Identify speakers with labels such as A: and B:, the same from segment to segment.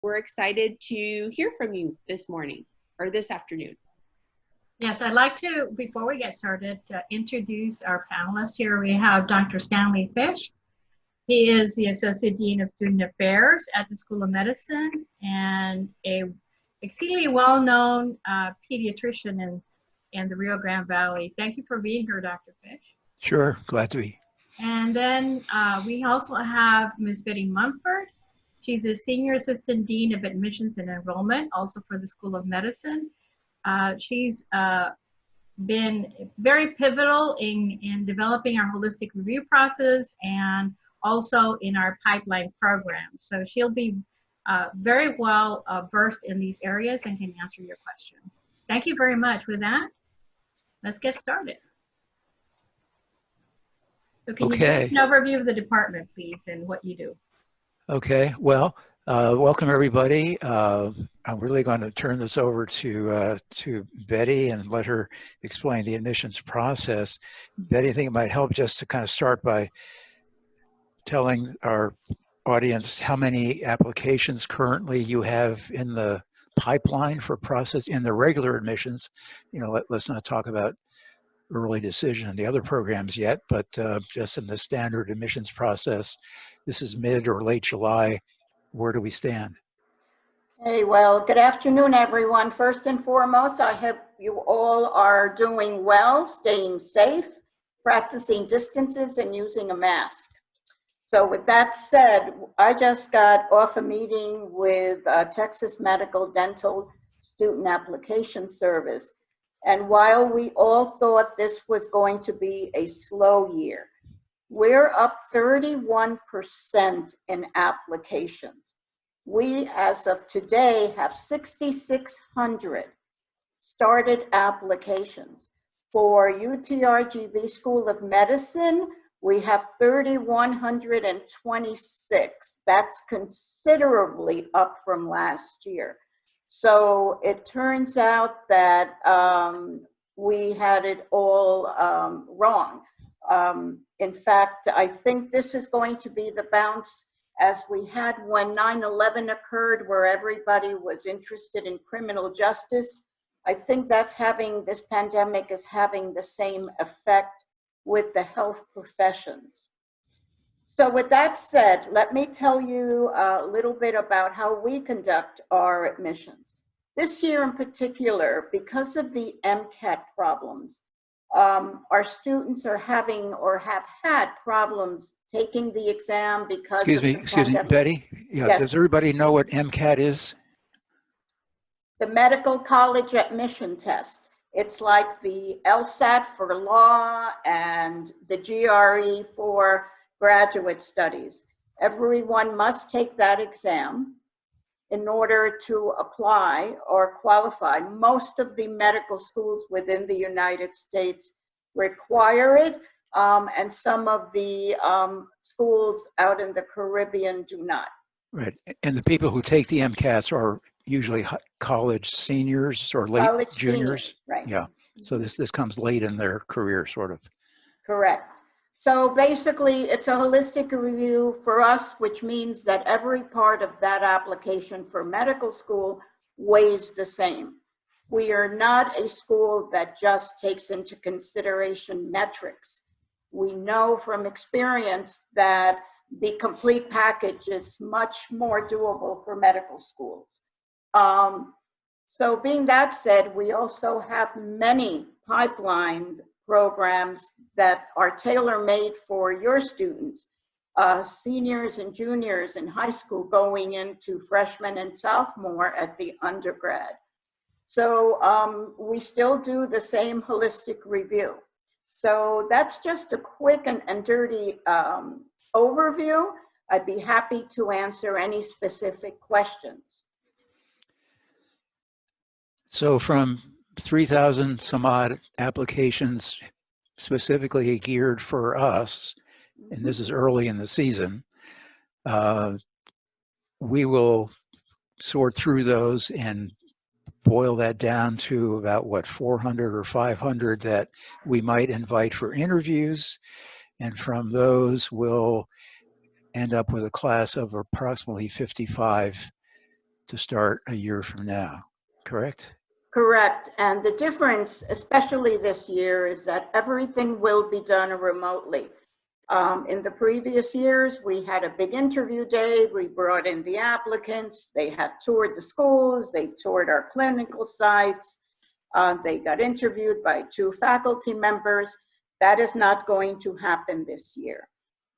A: we're excited to hear from you this morning or this afternoon.
B: Yes, I'd like to, before we get started, introduce our panelists here. We have Dr. Stanley Fish. He is the Associate Dean of Student Affairs at the School of Medicine and a exceedingly well-known pediatrician in the Rio Grande Valley. Thank you for being here, Dr. Fish.
C: Sure, glad to be.
B: And then we also have Ms. Betty Mumford. She's a Senior Assistant Dean of Admissions and Enrollment, also for the School of Medicine. She's been very pivotal in developing our holistic review process and also in our pipeline program. So she'll be very well versed in these areas and can answer your questions. Thank you very much. With that, let's get started. So can you give us an overview of the department, please, and what you do?
C: Okay, well, welcome everybody. I'm really going to turn this over to Betty and let her explain the admissions process. Betty, I think it might help just to kind of start by telling our audience how many applications currently you have in the pipeline for process in the regular admissions. You know, let's not talk about early decision and the other programs yet, but just in the standard admissions process, this is mid or late July. Where do we stand?
D: Hey, well, good afternoon, everyone. First and foremost, I hope you all are doing well, staying safe, practicing distances, and using a mask. So with that said, I just got off a meeting with Texas Medical Dental Student Application Service. And while we all thought this was going to be a slow year, we're up 31% in applications. We, as of today, have 6,600 started applications. For UTRGV School of Medicine, we have 3,126. That's considerably up from last year. So it turns out that we had it all wrong. In fact, I think this is going to be the bounce as we had when 9/11 occurred, where everybody was interested in criminal justice. I think this pandemic is having the same effect with the health professions. So with that said, let me tell you a little bit about how we conduct our admissions. This year in particular, because of the MCAT problems, our students are having or have had problems taking the exam because
C: Excuse me, Betty. Yeah,
D: yes.
C: Does everybody know what MCAT is?
D: The Medical College Admission Test. It's like the LSAT for law and the GRE for graduate studies. Everyone must take that exam in order to apply or qualify. Most of the medical schools within the United States require it, and some of the schools out in the Caribbean do not.
C: Right, and the people who take the MCATs are usually college seniors or late
D: College
C: juniors.
D: Seniors, right.
C: Yeah, so this comes late in their career, sort of.
D: Correct. So basically, it's a holistic review for us, which means that every part of that application for medical school weighs the same. We are not a school that just takes into consideration metrics. We know from experience that the complete package is much more doable for medical schools. So being that said, we also have many pipeline programs that are tailor-made for your students, seniors and juniors in high school going into freshman and sophomore at the undergrad. So we still do the same holistic review. So that's just a quick and dirty overview. I'd be happy to answer any specific questions.
C: So from 3,000 some odd applications specifically geared for us, and this is early in the season, we will sort through those and boil that down to about what, 400 or 500 that we might invite for interviews. And from those, we'll end up with a class of approximately 55 to start a year from now, correct?
D: Correct. And the difference, especially this year, is that everything will be done remotely. In the previous years, we had a big interview day. We brought in the applicants. They had toured the schools. They toured our clinical sites. They got interviewed by 2 faculty members. That is not going to happen this year.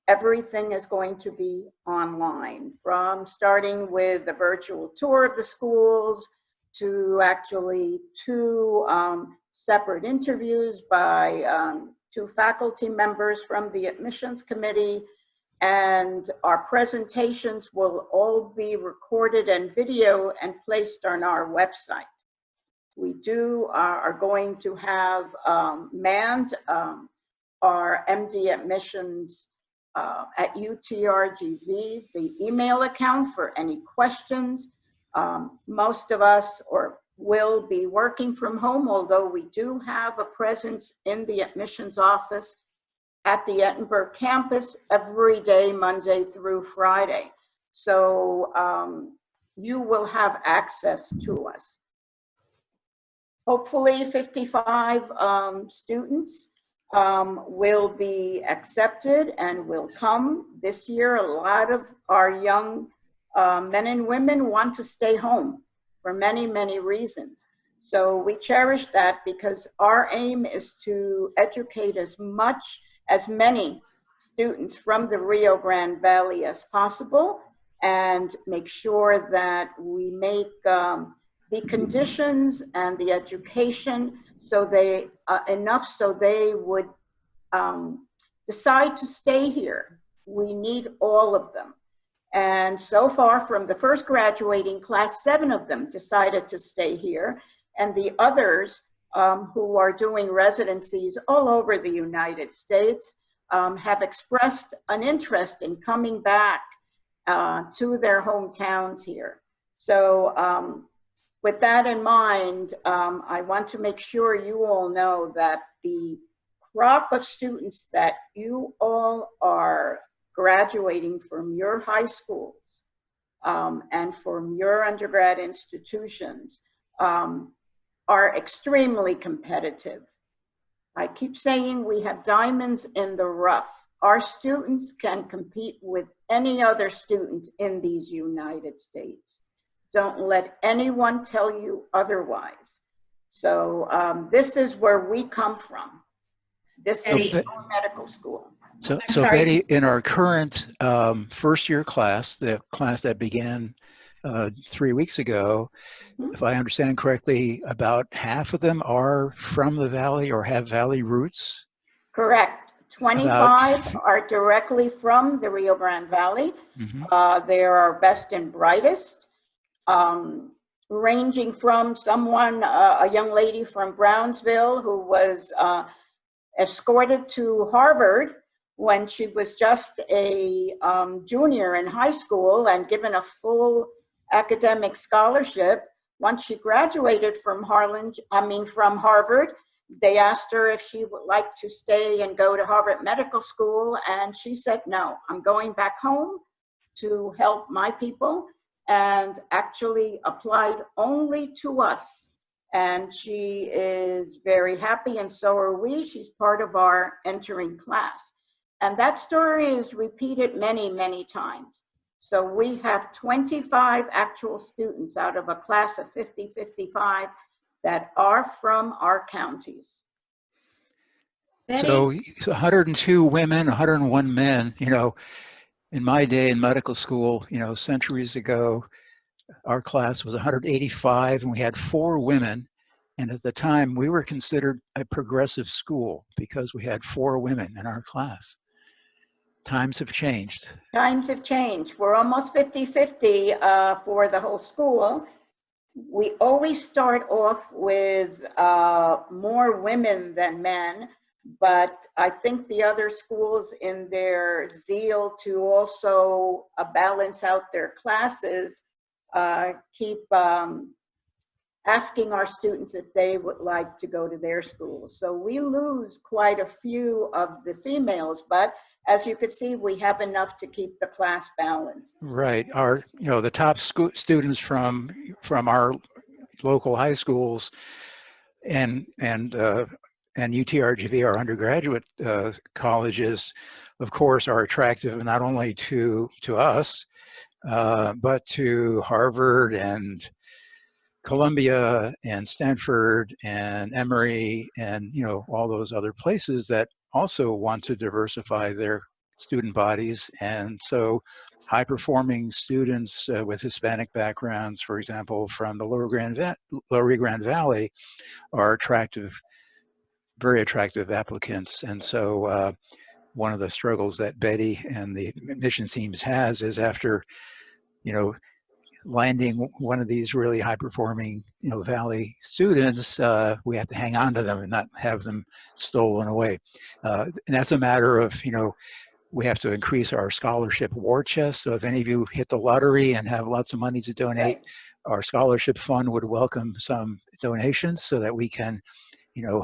D: Everything is going to be online, from starting with the virtual tour of the schools to actually 2 separate interviews by 2 faculty members from the admissions committee. And our presentations will all be recorded and video and placed on our website. We are going to have manned our MD admissions at UTRGV, the email account for any questions. Most of us will be working from home, although we do have a presence in the admissions office at the Edinburgh campus every day, Monday through Friday. So you will have access to us. Hopefully 55 students will be accepted and will come this year. A lot of our young men and women want to stay home for many, many reasons. So we cherish that, because our aim is to educate as many students from the Rio Grande Valley as possible, and make sure that we make the conditions and the education so they enough so they would decide to stay here. We need all of them. And so far, from the first graduating class, 7 of them decided to stay here. And the others who are doing residencies all over the United States have expressed an interest in coming back to their hometowns here. So with that in mind, I want to make sure you all know that the crop of students that you all are graduating from your high schools and from your undergrad institutions are extremely competitive. I keep saying we have diamonds in the rough. Our students can compete with any other student in these United States. Don't let anyone tell you otherwise. So this is where we come from. This is our medical school.
C: So Betty, in our current first-year class, the class that began 3 weeks ago, if I understand correctly, about half of them are from the Valley or have Valley roots?
D: Correct. 25 are directly from the Rio Grande Valley. They're our best and brightest, ranging from someone, a young lady from Brownsville who was escorted to Harvard when she was just a junior in high school and given a full academic scholarship. Once she graduated from Harvard, they asked her if she would like to stay and go to Harvard Medical School, and she said, no, I'm going back home to help my people, and actually applied only to us. And she is very happy, and so are we. She's part of our entering class. And that story is repeated many, many times. So we have 25 actual students out of a class of 55 that are from our counties.
C: So 102 women, 101 men. You know, in my day in medical school, you know, centuries ago, our class was 185 and we had 4 women. And at the time, we were considered a progressive school because we had 4 women in our class. Times have changed.
D: Times have changed. We're almost 50-50 for the whole school. We always start off with more women than men, but I think the other schools, in their zeal to also balance out their classes, keep asking our students if they would like to go to their schools. So we lose quite a few of the females, but as you can see, we have enough to keep the class balanced.
C: Right. Our, the top students from our local high schools and UTRGV, our undergraduate colleges, of course, are attractive not only to us, but to Harvard and Columbia and Stanford and Emory and all those other places that also want to diversify their student bodies. And so high performing students with Hispanic backgrounds, for example, from the Lower Rio Grande Valley are attractive, very attractive applicants. And so one of the struggles that Betty and the admissions teams has is after, landing one of these really high performing, Valley students, we have to hang on to them and not have them stolen away. And that's a matter of, we have to increase our scholarship war chest. So if any of you hit the lottery and have lots of money to donate, our scholarship fund would welcome some donations so that we can,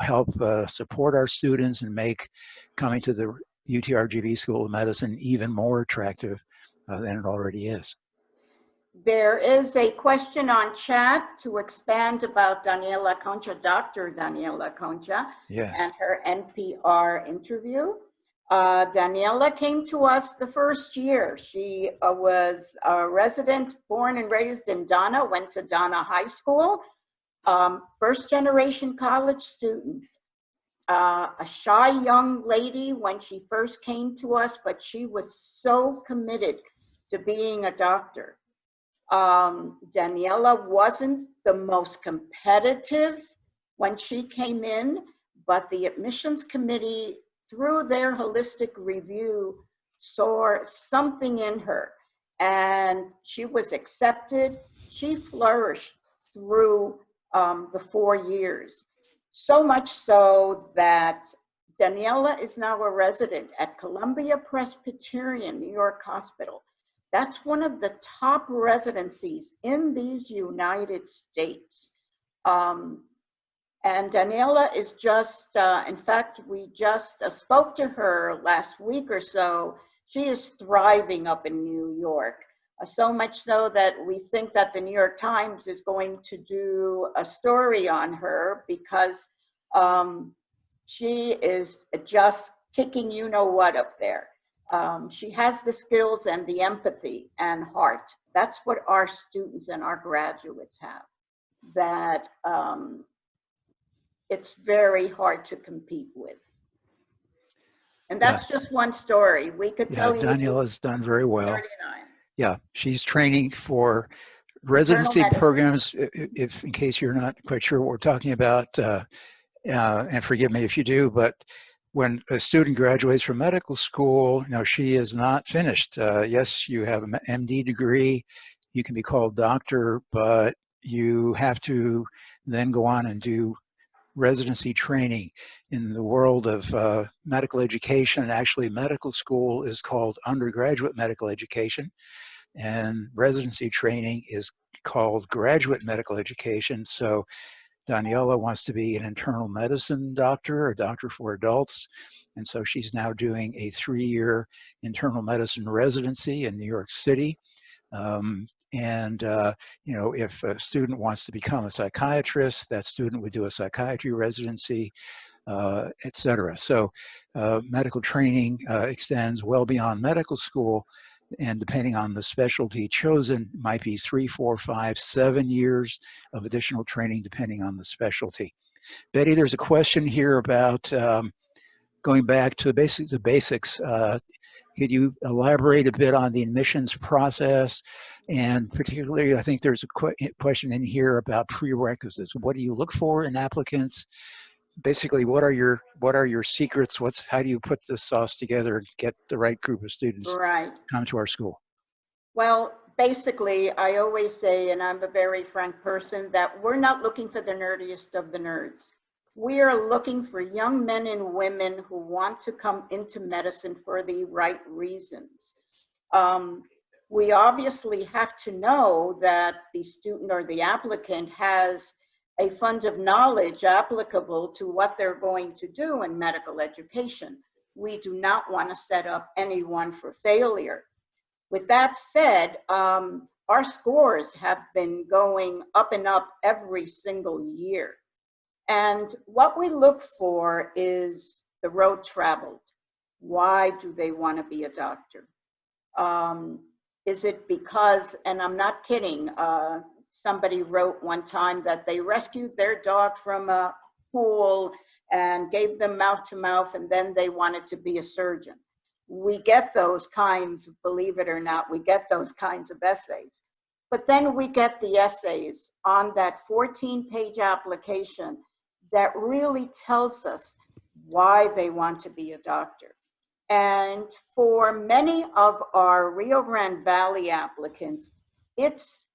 C: help support our students and make coming to the UTRGV School of Medicine even more attractive than it already is.
D: There is a question on chat to expand about Daniela Concha, Dr. Daniela Concha,
C: yes,
D: and her NPR interview. Daniela came to us the first year. She was a resident, born and raised in Donna, went to Donna High School, first generation college student, a shy young lady when she first came to us, but she was so committed to being a doctor. Daniela wasn't the most competitive when she came in, but the admissions committee, through their holistic review, saw something in her, and she was accepted. She flourished through the 4 years, so much so that Daniela is now a resident at Columbia Presbyterian New York Hospital. That's one of the top residencies in these United States. And Daniela is just, in fact, we just spoke to her last week or so. She is thriving up in New York, so much so that we think that the New York Times is going to do a story on her because she is just kicking you-know-what up there. She has the skills and the empathy and heart. That's what our students and our graduates have, that it's very hard to compete with. And that's just one story. We could tell you.
C: Daniela's done very well.
D: 39.
C: Yeah, she's training for residency programs. If in case you're not quite sure what we're talking about, and forgive me if you do, but when a student graduates from medical school, she is not finished. Yes, you have an MD degree, you can be called doctor, but you have to then go on and do residency training. In the world of medical education, actually medical school is called undergraduate medical education, and residency training is called graduate medical education. So Daniela wants to be an internal medicine doctor, a doctor for adults. And so she's now doing a 3-year internal medicine residency in New York City. If a student wants to become a psychiatrist, that student would do a psychiatry residency, et cetera. So medical training extends well beyond medical school, and depending on the specialty chosen, might be 3, 4, 5, 7 years of additional training depending on the specialty. Betty, there's a question here about going back to the basics. Could you elaborate a bit on the admissions process? And particularly, I think there's a question in here about prerequisites. What do you look for in applicants? Basically, what are your secrets? How do you put the sauce together and get the right group of students come to our school?
D: Well, basically, I always say, and I'm a very frank person, that we're not looking for the nerdiest of the nerds. We are looking for young men and women who want to come into medicine for the right reasons. We obviously have to know that the student or the applicant has a fund of knowledge applicable to what they're going to do in medical education. we do not want to set up anyone for failure. With that said, our scores have been going up and up every single year. And what we look for is the road traveled. Why do they want to be a doctor? Is it because, and I'm not kidding, somebody wrote one time that they rescued their dog from a pool and gave them mouth to mouth, and then they wanted to be a surgeon. We get those kinds, believe it or not, we get those kinds of essays. But then we get the essays on that 14-page application that really tells us why they want to be a doctor. And for many of our Rio Grande Valley applicants, it's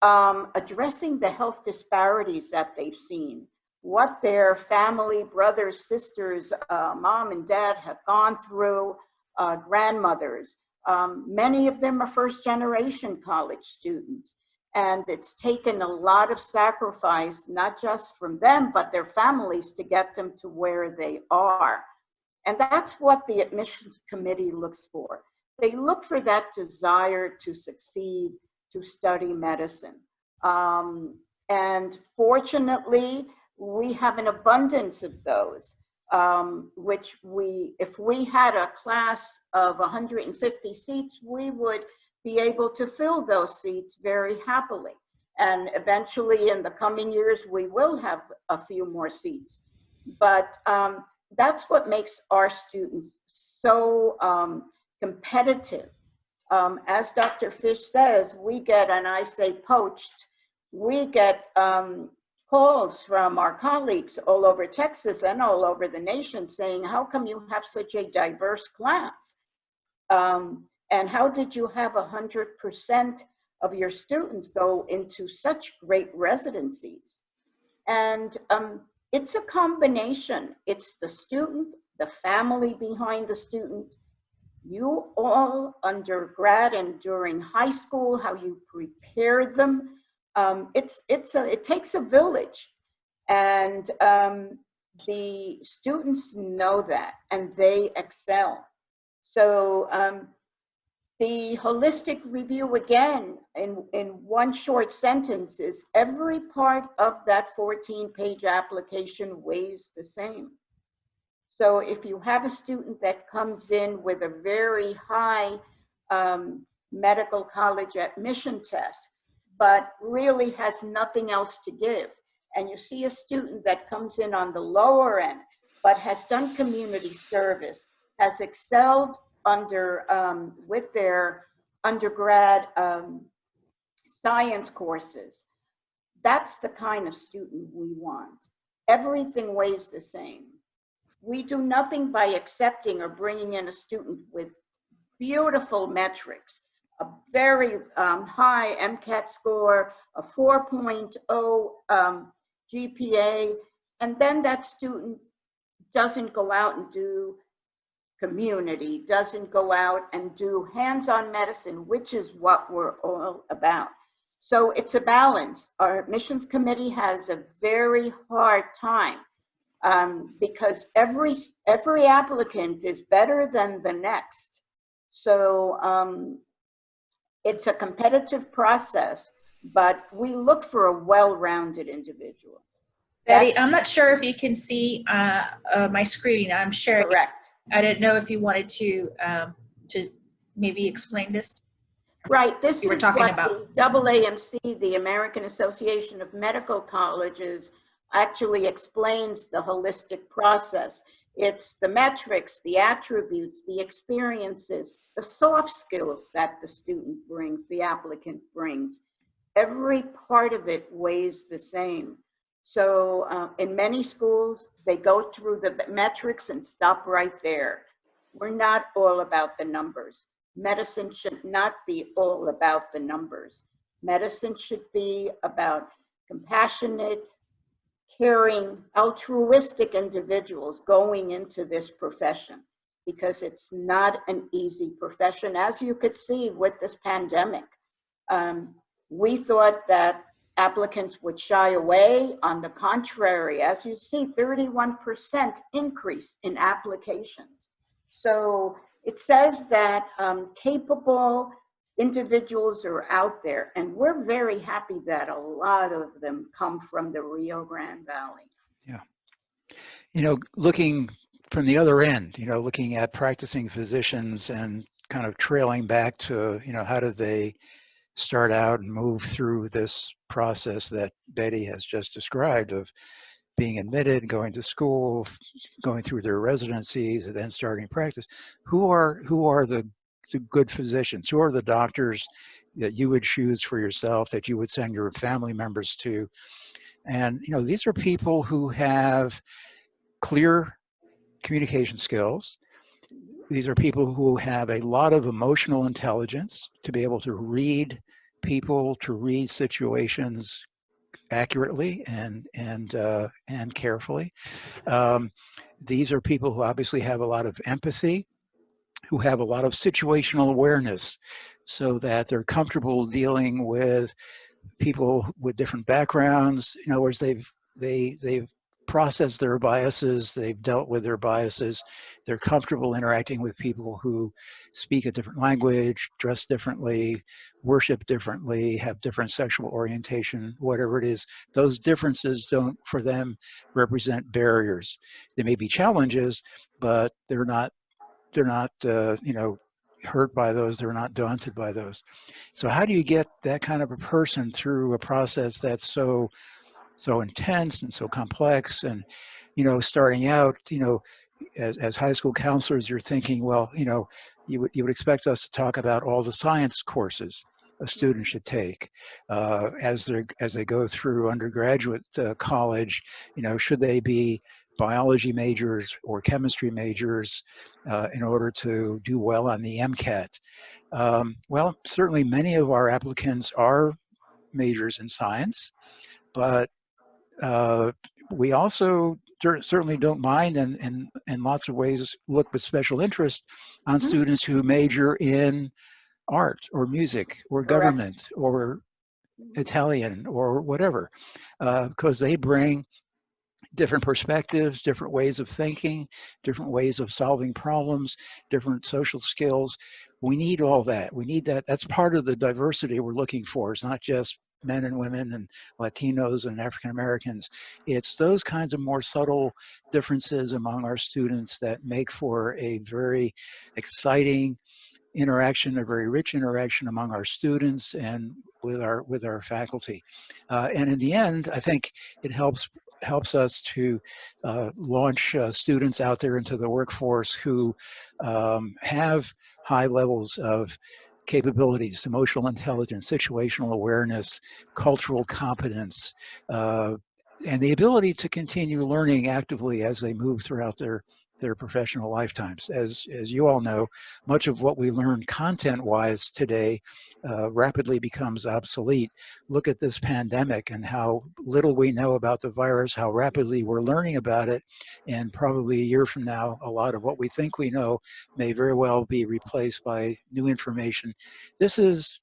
D: addressing the health disparities that they've seen, what their family, brothers, sisters, mom and dad have gone through, grandmothers. Many of them are first-generation college students. And it's taken a lot of sacrifice, not just from them, but their families to get them to where they are. And that's what the admissions committee looks for. They look for that desire to succeed, to study medicine. And fortunately, we have an abundance of those, which if we had a class of 150 seats, we would be able to fill those seats very happily. And eventually in the coming years, we will have a few more seats. But that's what makes our students so competitive. As Dr. Fish says, we get, and I say poached, we get calls from our colleagues all over Texas and all over the nation saying, how come you have such a diverse class? And how did you have 100% of your students go into such great residencies? And it's a combination. It's the student, the family behind the student, you all undergrad and during high school, how you prepare them. It takes a village, and the students know that, and they excel. So the holistic review, again, in one short sentence, is every part of that 14-page application weighs the same. So if you have a student that comes in with a very high medical college admission test, but really has nothing else to give, and you see a student that comes in on the lower end, but has done community service, has excelled with their undergrad science courses, that's the kind of student we want. Everything weighs the same. We do nothing by accepting or bringing in a student with beautiful metrics, a very high MCAT score, a 4.0 GPA, and then that student doesn't go out and do community, doesn't go out and do hands-on medicine, which is what we're all about. So it's a balance. Our admissions committee has a very hard time because every applicant is better than the next. So it's a competitive process, but we look for a well-rounded individual.
E: Betty, I'm not sure if you can see my screen. I'm sharing.
D: Correct.
E: I didn't know if you wanted to maybe explain this.
D: Right. This
E: You were
D: is
E: talking
D: what
E: about.
D: the AAMC, the American Association of Medical Colleges, actually explains the holistic process. It's the metrics, the attributes, the experiences, the soft skills that the student brings, the applicant brings. Every part of it weighs the same. So in many schools, they go through the metrics and stop right there. We're not all about the numbers. Medicine should not be all about the numbers. Medicine should be about compassionate, caring, altruistic individuals going into this profession, because it's not an easy profession, as you could see with this pandemic. We thought that applicants would shy away. On the contrary, as you see, 31% increase in applications. So it says that capable individuals are out there, and we're very happy that a lot of them come from the Rio Grande Valley.
C: Yeah. You know, looking from the other end, you know, looking at practicing physicians and kind of trailing back to, you know, how did they start out and move through this process that Betty has just described of being admitted, going to school, going through their residencies, and then starting practice. Who are the good physicians? Who are the doctors that you would choose for yourself, that you would send your family members to? And, you know, these are people who have clear communication skills. These are people who have a lot of emotional intelligence to be able to read people, to read situations accurately and carefully. These are people who obviously have a lot of empathy, who have a lot of situational awareness, so that they're comfortable dealing with people with different backgrounds. In other words, they've processed their biases, they've dealt with their biases, they're comfortable interacting with people who speak a different language, dress differently, worship differently, have different sexual orientation, whatever it is. Those differences don't, for them, represent barriers. They may be challenges, but they're not you know, hurt by those, they're not daunted by those. So how do you get that kind of a person through a process that's so intense and so complex? And, you know, starting out, you know, as high school counselors, you're thinking, well, you know, you would expect us to talk about all the science courses a student should take as they go through undergraduate college. You know, should they be biology majors or chemistry majors in order to do well on the MCAT? Well, certainly many of our applicants are majors in science, but we also certainly don't mind, and in lots of ways look with special interest on students who major in art or music or
D: Correct.
C: government or Italian or whatever, because they bring different perspectives, different ways of thinking, different ways of solving problems, different social skills. We need all that. We need that. That's part of the diversity we're looking for. It's not just men and women and Latinos and African Americans. It's those kinds of more subtle differences among our students that make for a very exciting interaction, a very rich interaction among our students and with our faculty. And in the end, I think it helps us to launch students out there into the workforce who have high levels of capabilities, emotional intelligence, situational awareness, cultural competence, and the ability to continue learning actively as they move throughout their professional lifetimes. As you all know, much of what we learn content-wise today rapidly becomes obsolete. Look at this pandemic and how little we know about the virus, how rapidly we're learning about it, and probably a year from now, a lot of what we think we know may very well be replaced by new information. This is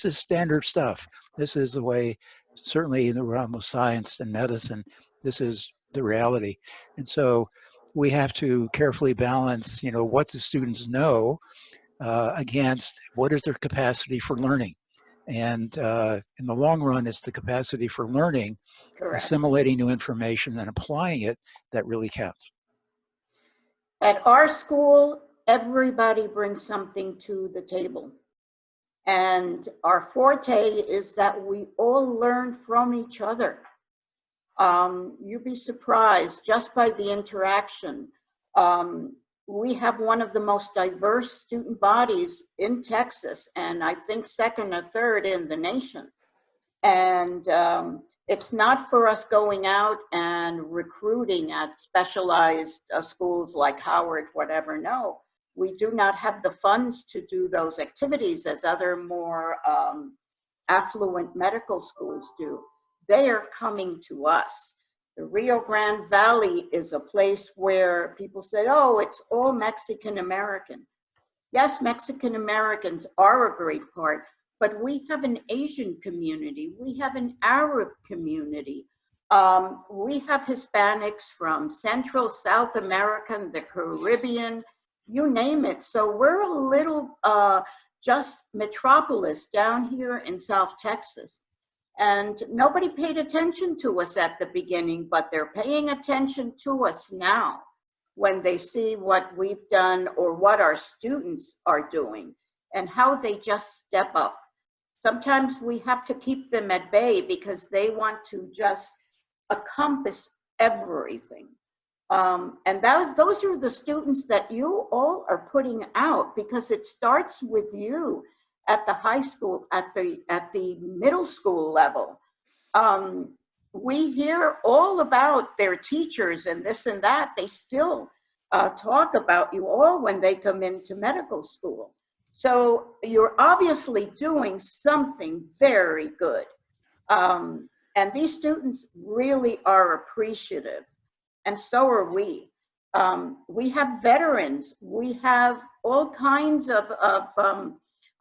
C: standard stuff. This is the way, certainly in the realm of science and medicine, this is the reality. And so we have to carefully balance, you know, what do students know against what is their capacity for learning. And in the long run, it's the capacity for learning,
D: Correct.
C: assimilating new information and applying it that really counts.
D: At our school, everybody brings something to the table. And our forte is that we all learn from each other. You'd be surprised just by the interaction. We have one of the most diverse student bodies in Texas, and I think second or third in the nation. And it's not for us going out and recruiting at specialized schools like Howard, whatever. No, we do not have the funds to do those activities as other more affluent medical schools do. They are coming to us. The Rio Grande Valley is a place where people say, oh, it's all Mexican American. Yes, Mexican Americans are a great part, but we have an Asian community. We have an Arab community. We have Hispanics from Central, South America, the Caribbean, you name it. So we're a little just metropolis down here in South Texas. And nobody paid attention to us at the beginning, but they're paying attention to us now when they see what we've done or what our students are doing and how they just step up. Sometimes we have to keep them at bay because they want to just encompass everything. And those are the students that you all are putting out, because it starts with you at the high school, at the middle school level. We hear all about their teachers and this and that. They still talk about you all when they come into medical school. So you're obviously doing something very good. And these students really are appreciative, and so are we. We have veterans. We have all kinds of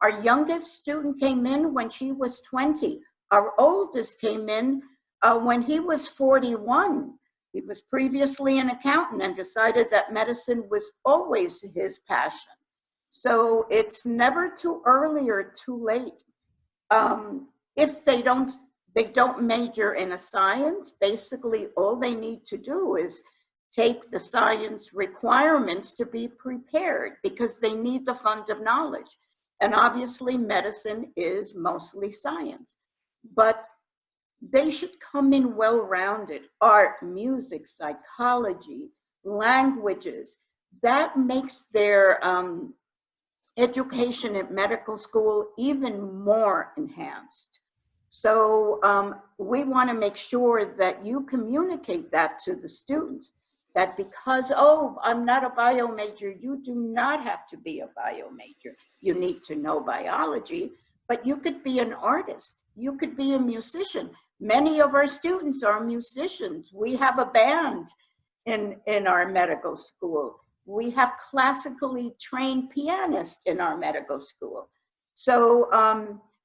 D: our youngest student came in when she was 20. Our oldest came in when he was 41. He was previously an accountant and decided that medicine was always his passion. So it's never too early or too late. If they don't major in a science, basically all they need to do is take the science requirements to be prepared, because they need the fund of knowledge. And obviously medicine is mostly science, but they should come in well-rounded. Art, music, psychology, languages. That makes their education at medical school even more enhanced. So we want to make sure that you communicate that to the students, that because, oh, I'm not a bio major, you do not have to be a bio major. You need to know biology, but you could be an artist. You could be a musician. Many of our students are musicians. We have a band in our medical school. We have classically trained pianists in our medical school. So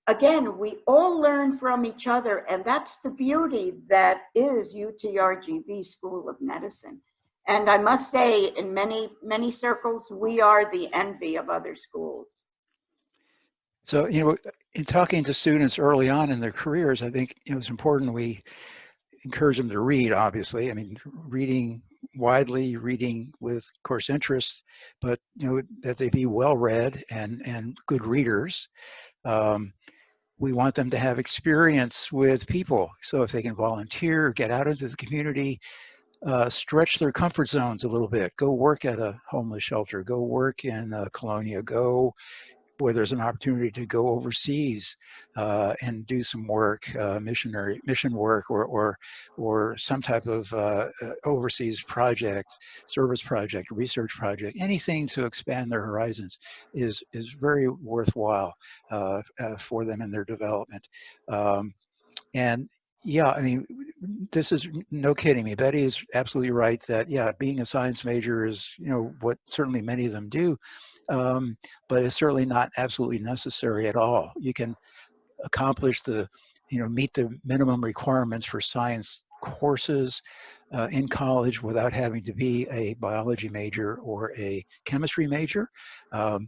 D: again, we all learn from each other, and that's the beauty that is UTRGV School of Medicine. And I must say, in many, many circles, we are the envy of other schools.
C: So, in talking to students early on in their careers, I think, it's important we encourage them to read, obviously. I mean, reading widely, reading with course interest, but, that they be well-read and good readers. We want them to have experience with people. So if they can volunteer, get out into the community, stretch their comfort zones a little bit, go work at a homeless shelter, go work in a colonia, go where there's an opportunity to go overseas and do some work, mission work, or some type of overseas project, service project, research project. Anything to expand their horizons is very worthwhile for them in their development. And yeah, I mean, this is no kidding me. Betty is absolutely right that, yeah, being a science major is, what certainly many of them do, but it's certainly not absolutely necessary at all. You can accomplish meet the minimum requirements for science courses in college without having to be a biology major or a chemistry major. A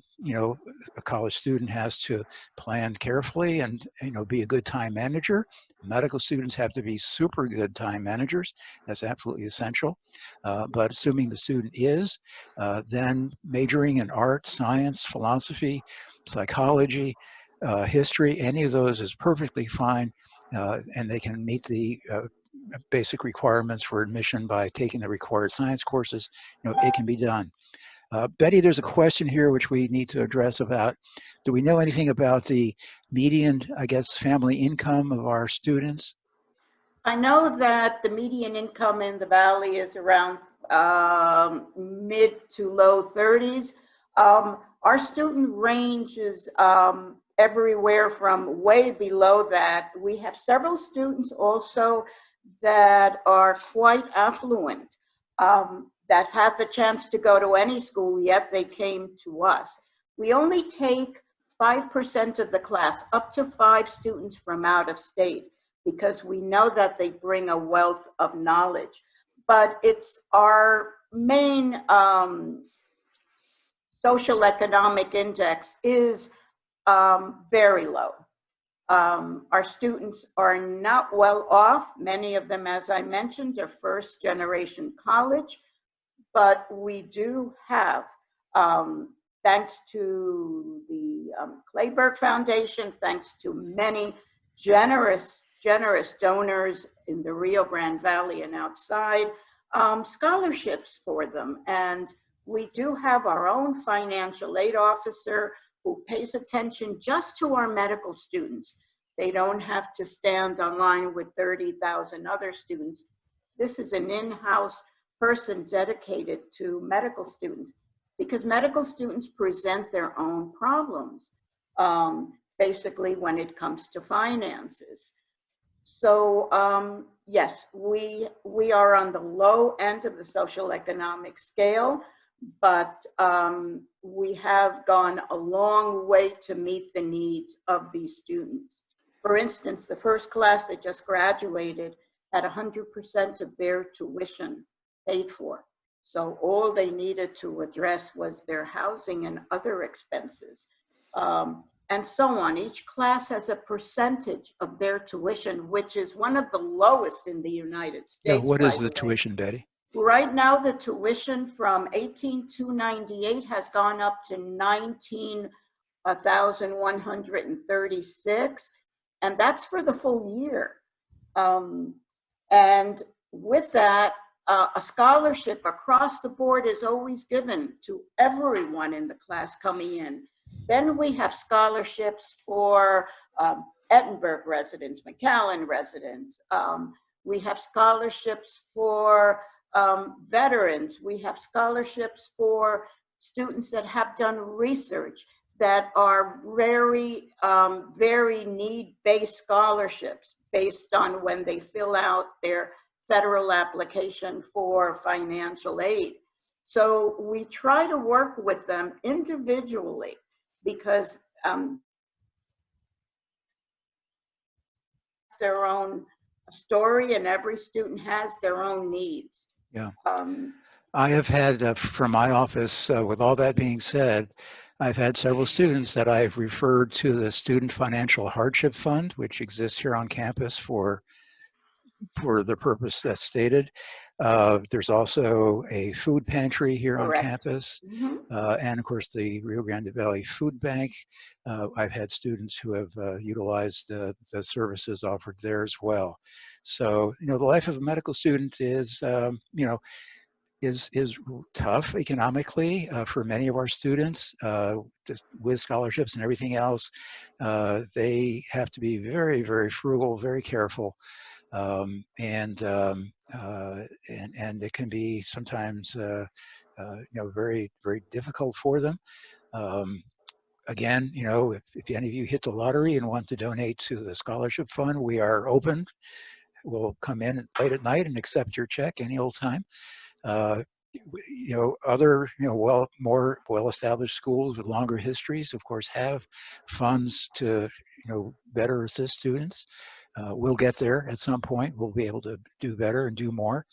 C: college student has to plan carefully and, be a good time manager. Medical students have to be super good time managers. That's absolutely essential. But assuming the student is, then majoring in art, science, philosophy, psychology, history, any of those is perfectly fine, and they can meet the basic requirements for admission by taking the required science courses. It can be done. Betty, there's a question here which we need to address about, do we know anything about the median, I guess, family income of our students?
D: I know that the median income in the Valley is around mid to low 30s. Our student range is everywhere from way below that. We have several students also that are quite affluent, that had the chance to go to any school, yet they came to us. We only take 5% of the class, up to 5 students from out of state, because we know that they bring a wealth of knowledge. But it's our main social economic index is very low. Our students are not well off. Many of them, as I mentioned, are first generation college, but we do have, thanks to the Clayburgh Foundation, thanks to many generous donors in the Rio Grande Valley and outside, scholarships for them. And we do have our own financial aid officer who pays attention just to our medical students. They don't have to stand online with 30,000 other students. This is an in-house person dedicated to medical students, because medical students present their own problems, basically when it comes to finances. So yes, we are on the low end of the social economic scale, but we have gone a long way to meet the needs of these students. For instance, the first class that just graduated had 100% of their tuition paid for. So all they needed to address was their housing and other expenses, and so on. Each class has a percentage of their tuition, which is one of the lowest in the United States.
C: Yeah, what is the tuition, Betty?
D: Right now, the tuition from $18,298 has gone up to $19,136, and that's for the full year. And with that, a scholarship across the board is always given to everyone in the class coming in. Then we have scholarships for Edinburgh residents, McAllen residents. We have scholarships for veterans. We have scholarships for students that have done research that are very, very need-based scholarships based on when they fill out their federal application for financial aid. So we try to work with them individually, because their own story, and every student has their own needs.
C: Yeah. I have had, from my office, with all that being said, I've had several students that I've referred to the Student Financial Hardship Fund, which exists here on campus for the purpose that's stated. There's also a food pantry here
D: Correct.
C: on campus, and of course the Rio Grande Valley Food Bank. I've had students who have utilized the services offered there as well. So, you know, the life of a medical student is, you know, is tough economically for many of our students. With scholarships and everything else, they have to be very, very frugal, very careful. And it can be sometimes you know, very, very difficult for them. Again, you know, if any of you hit the lottery and want to donate to the scholarship fund, we are open. We'll come in late at night and accept your check any old time. You know, other, you know, more well-established schools with longer histories, of course, have funds to, you know, better assist students. We'll get there at some point. We'll be able to do better and do more.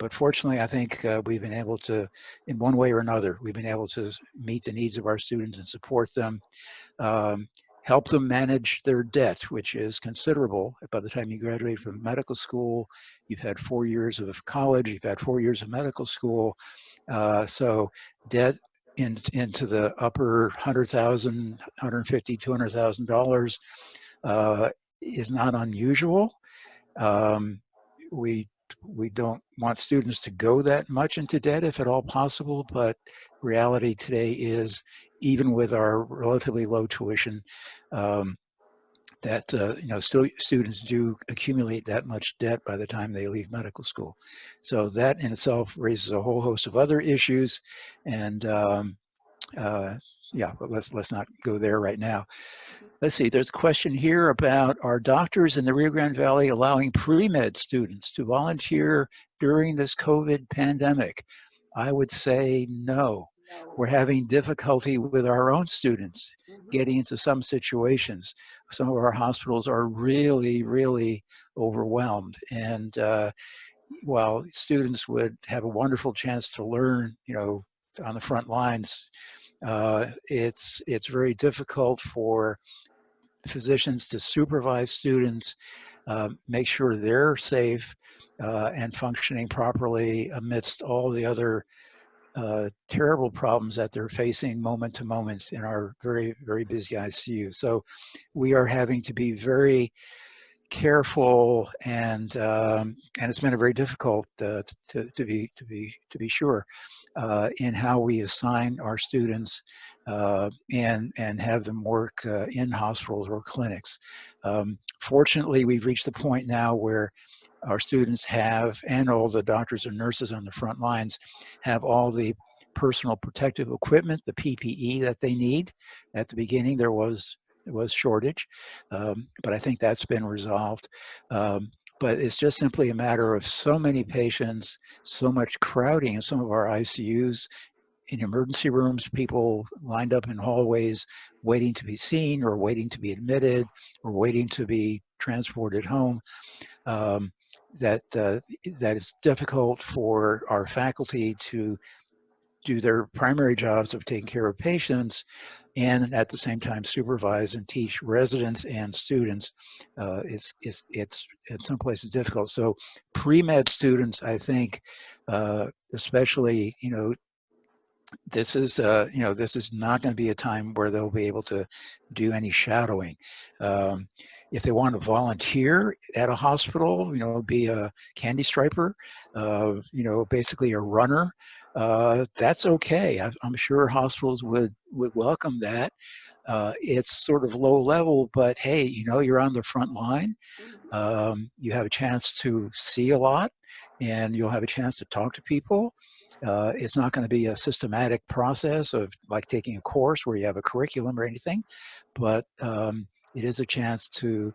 C: But fortunately, I think we've been able to, in one way or another, we've been able to meet the needs of our students and support them, help them manage their debt, which is considerable. By the time you graduate from medical school, you've had 4 years of college, you've had 4 years of medical school. So debt into the upper $100,000, $150,000, $200,000 is not unusual. We don't want students to go that much into debt if at all possible, but reality today is, even with our relatively low tuition, that you know, students do accumulate that much debt by the time they leave medical school. So that in itself raises a whole host of other issues, and yeah, but let's not go there right now. Let's see, there's a question here about, are doctors in the Rio Grande Valley allowing pre-med students to volunteer during this COVID pandemic? I would say no. We're having difficulty with our own students getting into some situations. Some of our hospitals are really, really overwhelmed. And while students would have a wonderful chance to learn, you know, on the front lines, it's very difficult for physicians to supervise students, make sure they're safe and functioning properly amidst all the other terrible problems that they're facing moment to moment in our very, very busy ICU. So we are having to be very careful, and it's been a very difficult to be sure in how we assign our students and have them work in hospitals or clinics. Fortunately, we've reached the point now where our students have, and all the doctors and nurses on the front lines have all the personal protective equipment, the PPE that they need. At the beginning, there was shortage, but I think that's been resolved. But it's just simply a matter of so many patients, so much crowding in some of our ICUs, in emergency rooms, people lined up in hallways waiting to be seen or waiting to be admitted or waiting to be transported home. That it's difficult for our faculty to do their primary jobs of taking care of patients and at the same time supervise and teach residents and students. It's in some places difficult. So pre-med students, I think, especially, this is not going to be a time where they'll be able to do any shadowing. If they want to volunteer at a hospital, be a candy striper, basically a runner, that's okay. I'm sure hospitals would welcome that. It's sort of low level, but hey, you're on the front line. You have a chance to see a lot, and you'll have a chance to talk to people. It's not going to be a systematic process of like taking a course where you have a curriculum or anything, but it is a chance to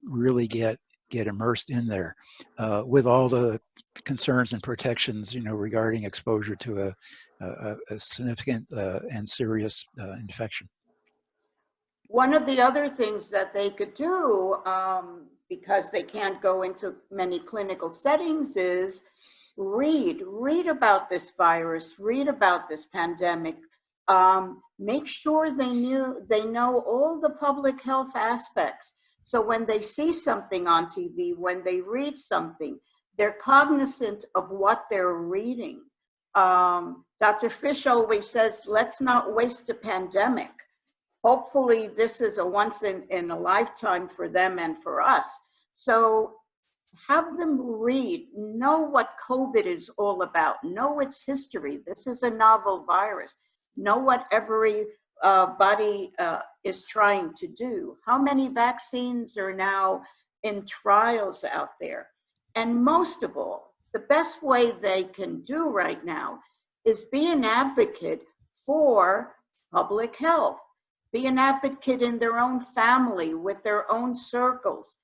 C: really get immersed in there with all the concerns and protections, regarding exposure to a significant and serious infection.
D: One of the other things that they could do, because they can't go into many clinical settings, is read about this virus, read about this pandemic, make sure they know all the public health aspects. So when they see something on TV, when they read something, they're cognizant of what they're reading. Dr. Fish always says, let's not waste a pandemic. Hopefully this is a once in a lifetime for them and for us. So have them read, know what COVID is all about, know its history. This is a novel virus. Know what every body is trying to do. How many vaccines are now in trials out there? And most of all, the best way they can do right now is be an advocate for public health. Be an advocate in their own family, with their own circles.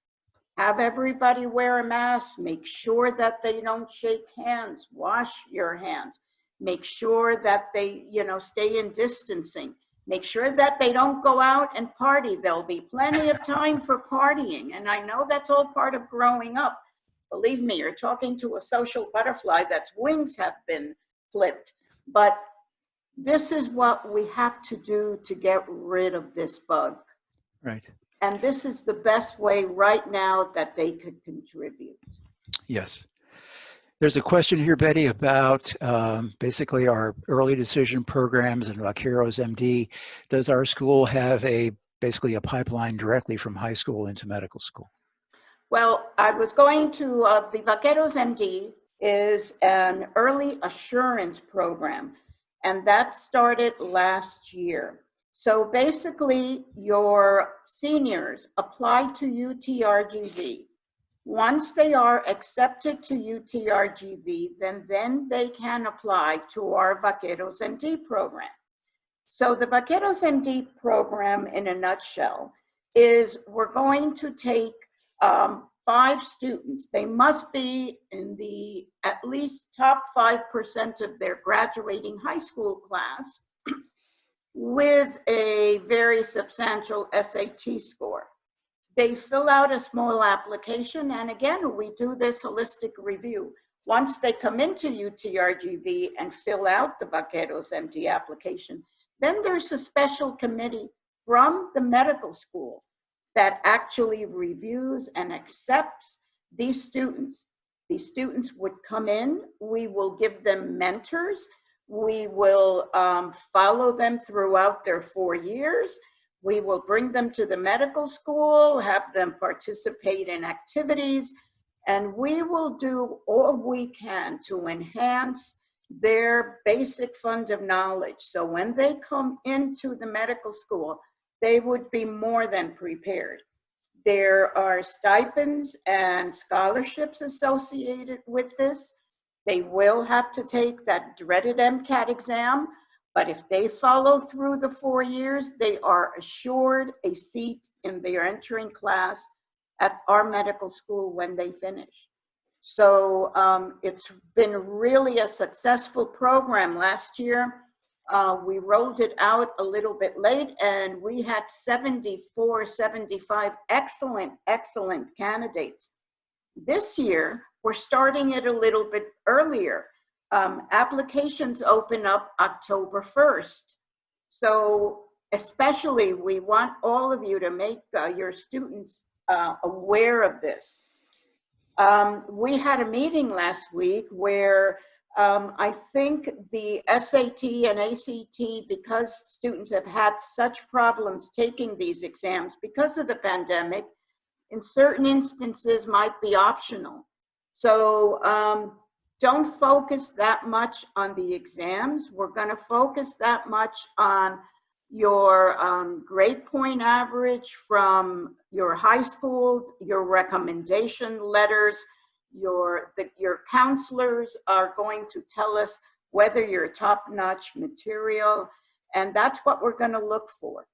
D: Have everybody wear a mask. Make sure that they don't shake hands. Wash your hands. Make sure that they, stay in distancing. Make sure that they don't go out and party. There'll be plenty of time for partying. And I know that's all part of growing up. Believe me, you're talking to a social butterfly that's wings have been clipped. But this is what we have to do to get rid of this bug.
C: Right.
D: And this is the best way right now that they could contribute.
C: Yes. There's a question here, Betty, about basically our early decision programs and Vaqueros MD. Does our school have basically a pipeline directly from high school into medical school?
D: Well, I was going to, the Vaqueros MD is an early assurance program, and that started last year. So basically, your seniors apply to UTRGV. Once they are accepted to UTRGV, then they can apply to our Vaqueros MD program. So the Vaqueros MD program, in a nutshell, is we're going to take 5 students. They must be in the at least top 5% of their graduating high school class with a very substantial SAT score. They fill out a small application, and again, we do this holistic review. Once they come into UTRGV and fill out the Vaqueros MD application, then there's a special committee from the medical school that actually reviews and accepts these students. These students would come in, we will give them mentors, we will follow them throughout their 4 years, we will bring them to the medical school, have them participate in activities, and we will do all we can to enhance their basic fund of knowledge. So when they come into the medical school, they would be more than prepared. There are stipends and scholarships associated with this. They will have to take that dreaded MCAT exam, but if they follow through the 4 years, they are assured a seat in their entering class at our medical school when they finish. So it's been really a successful program. Last year, we rolled it out a little bit late, and we had 74, 75 excellent candidates. This year, we're starting it a little bit earlier. Applications open up October 1st. So especially, we want all of you to make your students aware of this. We had a meeting last week where I think the SAT and ACT, because students have had such problems taking these exams because of the pandemic, in certain instances might be optional. So don't focus that much on the exams. We're going to focus that much on your grade point average from your high schools, your recommendation letters, your counselors are going to tell us whether you're top-notch material, and that's what we're going to look for.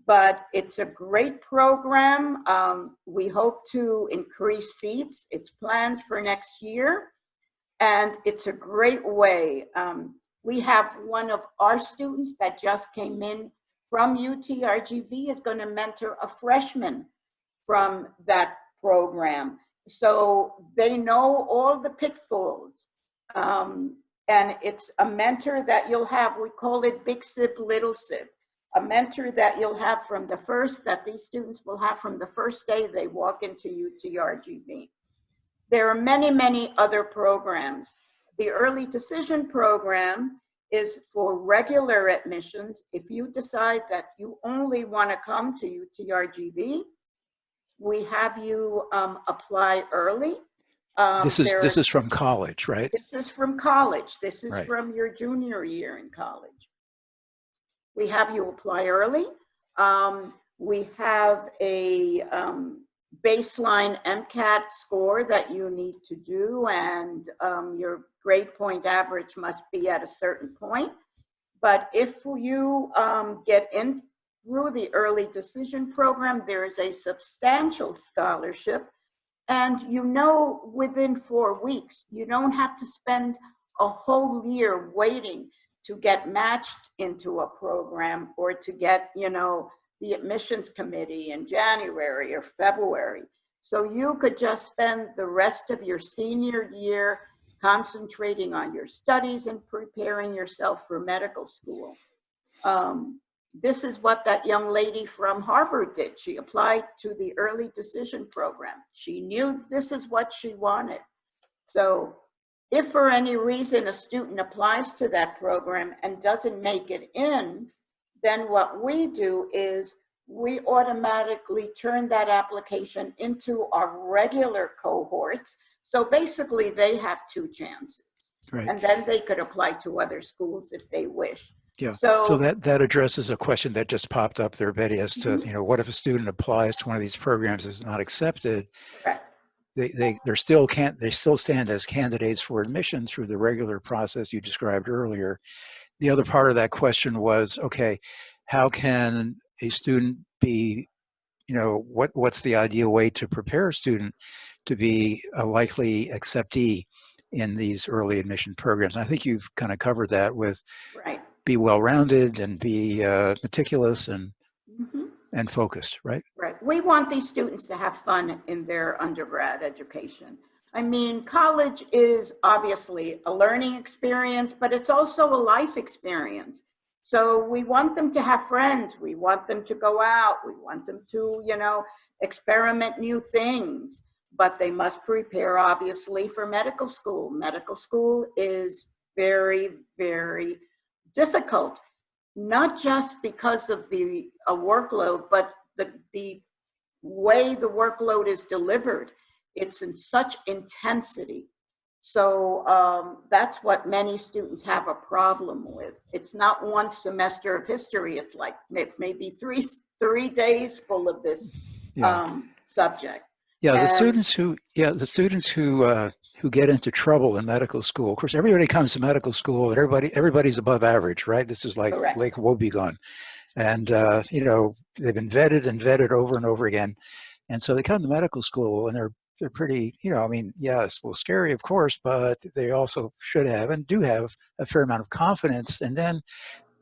D: But it's a great program. We hope to increase seats. It's planned for next year, and it's a great way. We have one of our students that just came in from UTRGV is going to mentor a freshman from that program. So they know all the pitfalls. And it's a mentor that you'll have, we call it Big Sip, Little Sip. A mentor that you'll have from the first, that these students will have from the first day they walk into UTRGV. There are many other programs. The early decision program is for regular admissions. If you decide that you only want to come to UTRGV, we have you apply early.
C: This is from college, right?
D: This is from college. This is
C: right.
D: From your junior year in college. We have you apply early. We have a baseline MCAT score that you need to do, and your grade point average must be at a certain point. But if you get in through the early decision program, there is a substantial scholarship, and within 4 weeks, you don't have to spend a whole year waiting to get matched into a program or to get, the admissions committee in January or February. So you could just spend the rest of your senior year concentrating on your studies and preparing yourself for medical school. This is what that young lady from Harvard did. She applied to the early decision program. She knew this is what she wanted. So if for any reason a student applies to that program and doesn't make it in, then what we do is we automatically turn that application into our regular cohorts. So basically they have 2 chances. Right. And then they could apply to other schools if they wish.
C: Yeah. So that addresses a question that just popped up there, Betty, as to, what if a student applies to one of these programs and is not accepted?
D: Right.
C: They still stand as candidates for admission through the regular process you described earlier. The other part of that question was, okay, how can a student be, what's the ideal way to prepare a student to be a likely acceptee in these early admission programs? And I think you've kind of covered that with
D: right.
C: Be well-rounded and be meticulous and and focused, right?
D: Right. We want these students to have fun in their undergrad education. I mean, college is obviously a learning experience, but it's also a life experience. So we want them to have friends. We want them to go out. We want them to, you know, experiment new things, but they must prepare obviously for medical school. Medical school is very, very difficult, not just because of the workload, but the way the workload is delivered. It's in such intensity. So that's what many students have a problem with. It's not one semester of history. It's like maybe three days full of this subject.
C: Yeah, the
D: And
C: students who get into trouble in medical school. Of course, everybody comes to medical school, and everybody's above average, right? This is like
D: correct.
C: Lake Wobegon, and you know, they've been vetted and vetted over and over again, and so they come to medical school and they're pretty, you know, I mean, yeah, it's a little scary, of course, but they also should have and do have a fair amount of confidence, and then,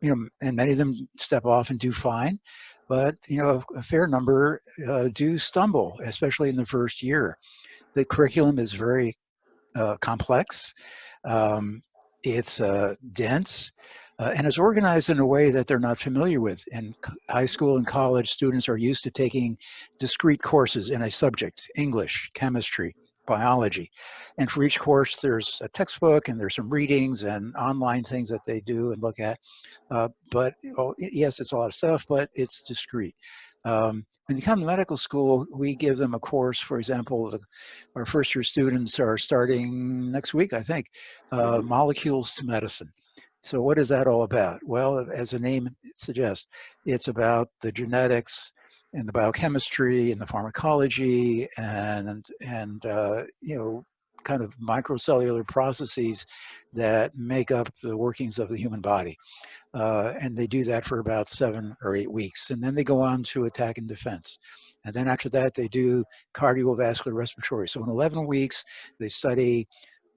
C: you know, and many of them step off and do fine, but you know, a fair number do stumble, especially in the first year. The curriculum is very complex. It's dense, and it's organized in a way that they're not familiar with. In high school and college, students are used to taking discrete courses in a subject: English, chemistry, biology. And for each course, there's a textbook and there's some readings and online things that they do and look at. But yes, it's a lot of stuff, but it's discrete. When you come to medical school, we give them a course. For example, our first year students are starting next week, I think, Molecules to Medicine. So what is that all about? Well, as the name suggests, it's about the genetics and the biochemistry and the pharmacology and you know, kind of microcellular processes that make up the workings of the human body. And they do that for about 7 or 8 weeks. And then they go on to attack and defense. And then after that, they do cardiovascular respiratory. So in 11 weeks, they study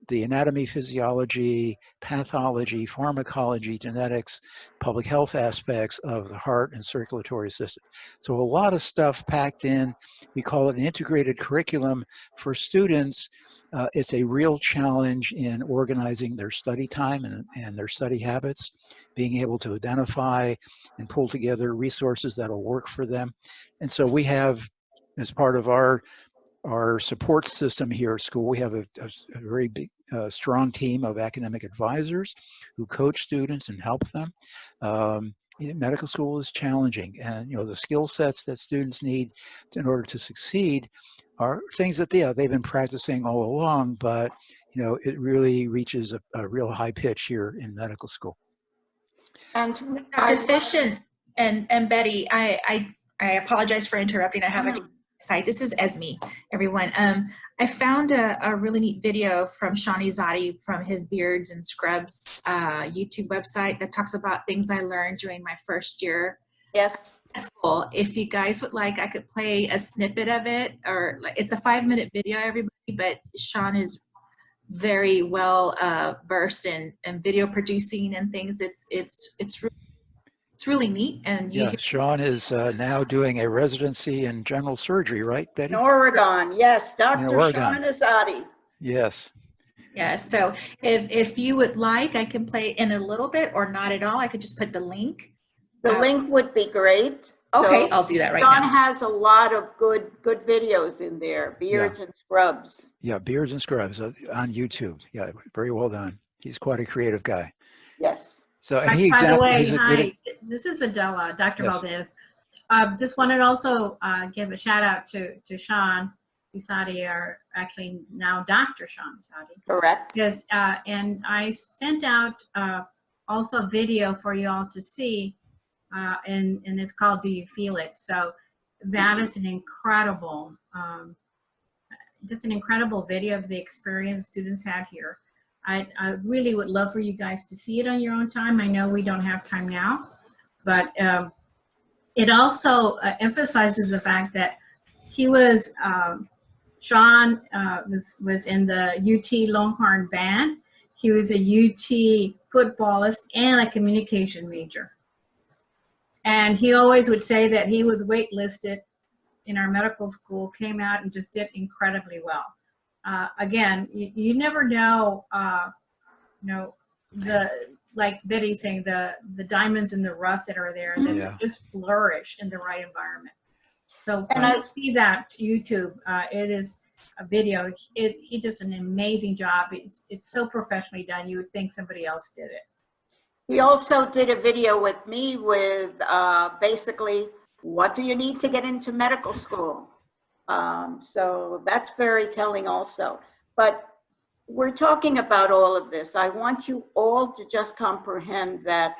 C: the anatomy, physiology, pathology, pharmacology, genetics, public health aspects of the heart and circulatory system. So a lot of stuff packed in. We call it an integrated curriculum for students. It's a real challenge in organizing their study time and their study habits, being able to identify and pull together resources that'll work for them. And so we have, as part of our support system here at school, we have a very big, strong team of academic advisors who coach students and help them. Medical school is challenging, and you know, the skill sets that students need in order to succeed are things that they've been practicing all along, but you know, it really reaches a real high pitch here in medical school.
D: And
E: Dr. Fish and Betty, I apologize for interrupting. I have a site. This is Esme, everyone. I found a really neat video from Shawnee Zadi from his Beards and Scrubs YouTube website that talks about things I learned during my first year.
D: yes.
E: That's cool. If you guys would like, I could play a snippet of it, or it's a 5-minute video, everybody, but Sean is very well versed in video producing and things. It's really neat. And
C: yeah, Sean is now doing a residency in general surgery, right, Betty?
D: In Oregon, yes, Dr. Shawn Azadi.
C: Yes.
E: Yes. So if you would like, I can play in a little bit or not at all. I could just put the link.
D: The link would be great.
E: Okay,
D: So
E: I'll do that right
D: Sean
E: now.
D: has a lot of good videos in there, Beards and Scrubs.
C: Yeah, Beards and Scrubs on YouTube. Yeah, very well done. He's quite a creative guy.
D: Yes.
C: So, and
B: By the way,
C: he's
B: hi, this is Adela, Dr.
C: Yes.
B: Valdez. Just wanted to also give a shout out to Sean Azadi, or actually now Dr. Sean Azadi.
D: Correct.
B: Yes, and I sent out also a video for you all to see, and it's called "Do You Feel It?" So that is an incredible, just an incredible video of the experience students had here. I really would love for you guys to see it on your own time. I know we don't have time now, but it also emphasizes the fact that he was, Sean was in the UT Longhorn band. He was a UT footballist and a communication major. And he always would say that he was waitlisted in our medical school, came out and just did incredibly well. again, you never know, like Betty's saying, the diamonds in the rough that are there that
C: Yeah.
B: just flourish in the right environment. So
D: And
B: I see that YouTube. It is a video. He does an amazing job. It's so professionally done. You would think somebody else did it.
D: He also did a video with me with basically, what do you need to get into medical school? So that's very telling also. But we're talking about all of this. I want you all to just comprehend that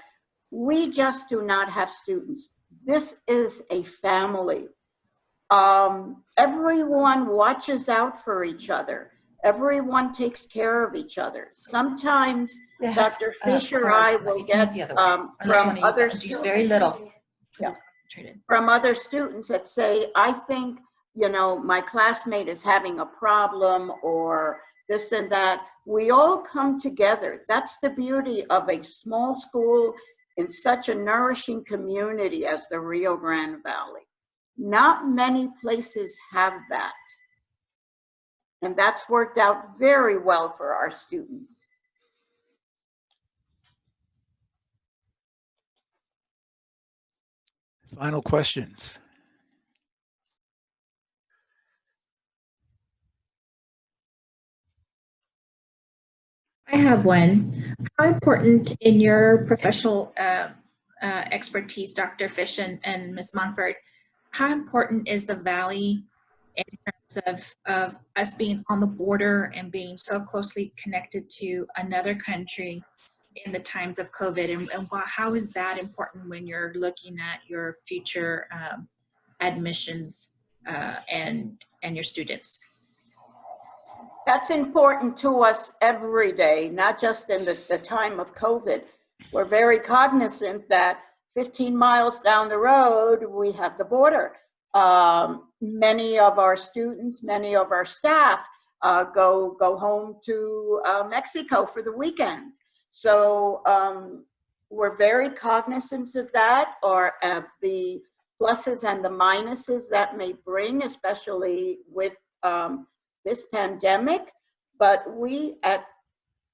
D: we just do not have students. This is a family. Everyone watches out for each other. Everyone takes care of each other. Sometimes Dr. Fisher, I will get from other students,
E: very little.
D: Yeah. From other students that say, I think, you know, my classmate is having a problem or this and that. We all come together. That's the beauty of a small school in such a nourishing community as the Rio Grande Valley. Not many places have that. And that's worked out very well for our students.
C: Final questions.
E: I have one. How important in your professional expertise, Dr. Fish and Ms. Montfort, how important is the Valley in terms of us being on the border and being so closely connected to another country in the times of COVID? And how is that important when you're looking at your future admissions and your students?
D: That's important to us every day, not just in the time of COVID. We're very cognizant that 15 miles down the road, we have the border. Many of our students, many of our staff go home to Mexico for the weekend. So we're very cognizant of that, or of the pluses and the minuses that may bring, especially with this pandemic. But we,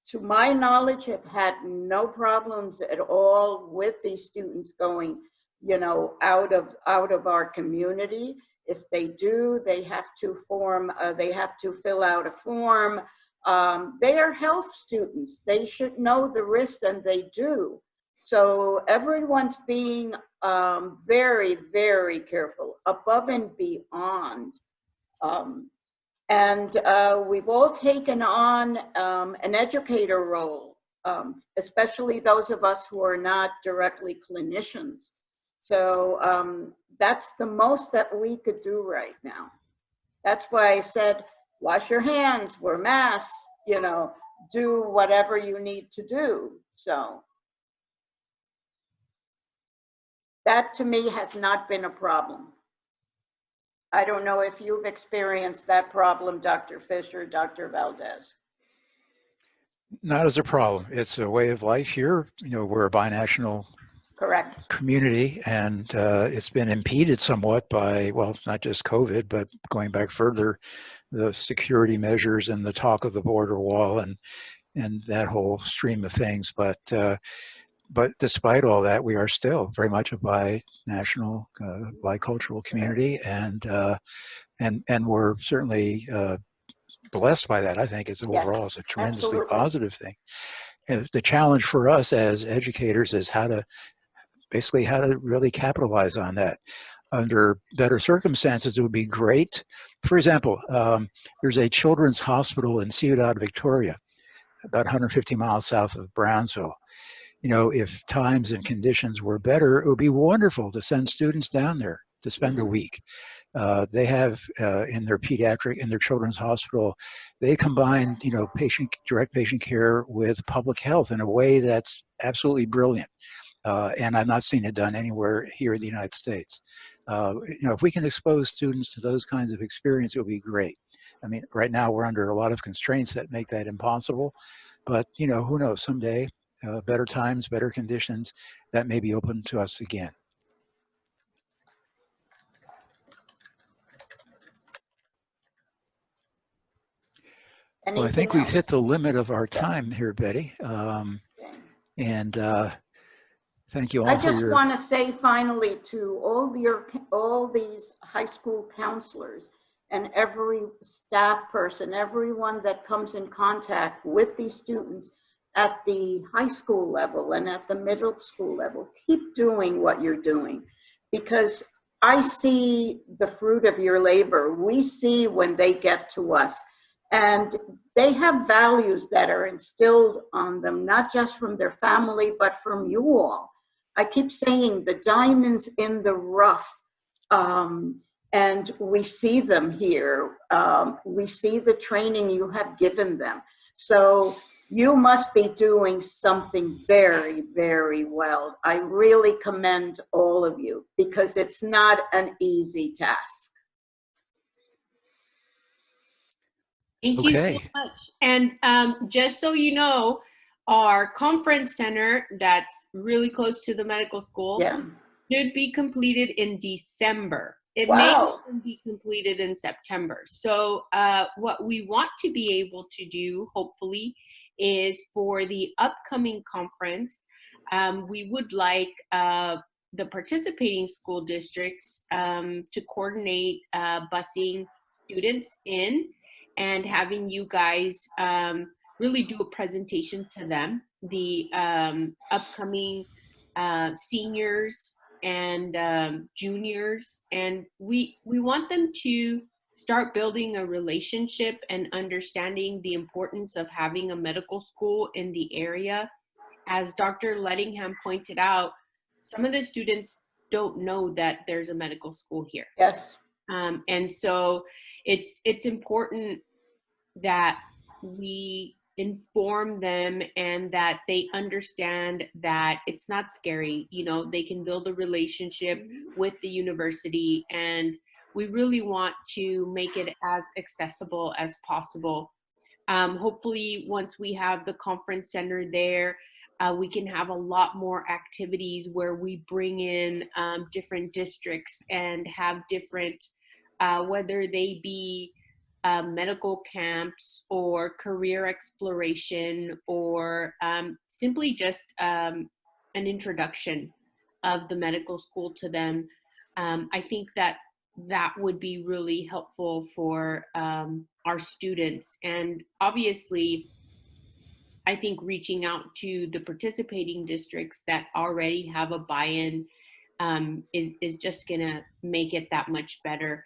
D: to my knowledge, have had no problems at all with these students going, you know, out of our community. If they do, they have to fill out a form. They are health students. They should know the risks, and they do. So everyone's being very, very careful, above and beyond. And we've all taken on an educator role, especially those of us who are not directly clinicians. So that's the most that we could do right now. That's why I said, wash your hands, wear masks, you know, do whatever you need to do. So that to me has not been a problem. I don't know if you've experienced that problem, Dr. Fisher, Dr. Valdez.
C: Not as a problem. It's a way of life here. You know, we're a binational
D: Correct.
C: community, and it's been impeded somewhat by, well, not just COVID, but going back further, the security measures and the talk of the border wall and that whole stream of things. But despite all that, we are still very much a binational, bicultural community, and we're certainly blessed by that. I think it's overall it's a tremendously positive thing. And the challenge for us as educators is how to really capitalize on that. Under better circumstances, it would be great. For example, there's a children's hospital in Ciudad Victoria, about 150 miles south of Brownsville. You know, if times and conditions were better, it would be wonderful to send students down there to spend a week. They have in their children's hospital, they combine, you know, direct patient care with public health in a way that's absolutely brilliant. And I've not seen it done anywhere here in the United States. You know, if we can expose students to those kinds of experience, it would be great. I mean, right now we're under a lot of constraints that make that impossible, but you know, who knows, someday, better times, better conditions, that may be open to us again. Well, I
D: Anything
C: think we've hit
D: else?
C: the limit of our time here, Betty.
D: Okay.
C: And thank you
D: I
C: all for
D: just
C: your,
D: want to say finally to all these high school counselors and every staff person, everyone that comes in contact with these students at the high school level and at the middle school level, keep doing what you're doing, because I see the fruit of your labor. We see when they get to us, and they have values that are instilled on them, not just from their family, but from you all. I keep saying the diamonds in the rough, and we see them here. We see the training you have given them. So you must be doing something very, very well. I really commend all of you, because it's not an easy task.
A: Thank you so
C: okay.
A: much. And just so you know, our conference center that's really close to the medical school
D: Yeah.
A: should be completed in December. It may
D: Wow.
A: even be completed in September. So what we want to be able to do, hopefully, is for the upcoming conference, we would like the participating school districts to coordinate busing students in and having you guys really do a presentation to them, the upcoming seniors and juniors, and we want them to start building a relationship and understanding the importance of having a medical school in the area. As Dr. Lettingham pointed out, some of the students don't know that there's a medical school here.
D: Yes.
A: And so it's important that we inform them and that they understand that it's not scary. You know, they can build a relationship with the university, and we really want to make it as accessible as possible. Hopefully, once we have the conference center there, we can have a lot more activities where we bring in different districts and have different, whether they be medical camps or career exploration, or simply just an introduction of the medical school to them. I think that that would be really helpful for our students. And obviously, I think reaching out to the participating districts that already have a buy-in is just gonna make it that much better.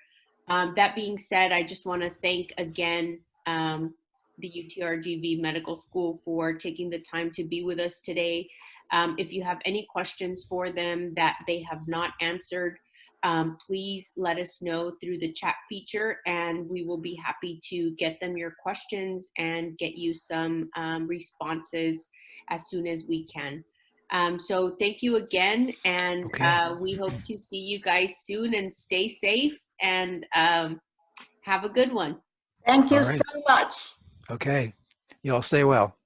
A: That being said, I just want to thank again the UTRGV Medical School for taking the time to be with us today. If you have any questions for them that they have not answered, please let us know through the chat feature, and we will be happy to get them your questions and get you some responses as soon as we can. So thank you again, and
C: Okay.
A: we hope to see you guys soon, and stay safe, and have a good one.
D: Thank
C: All
D: you
C: right.
D: so much.
C: Okay. You all stay well.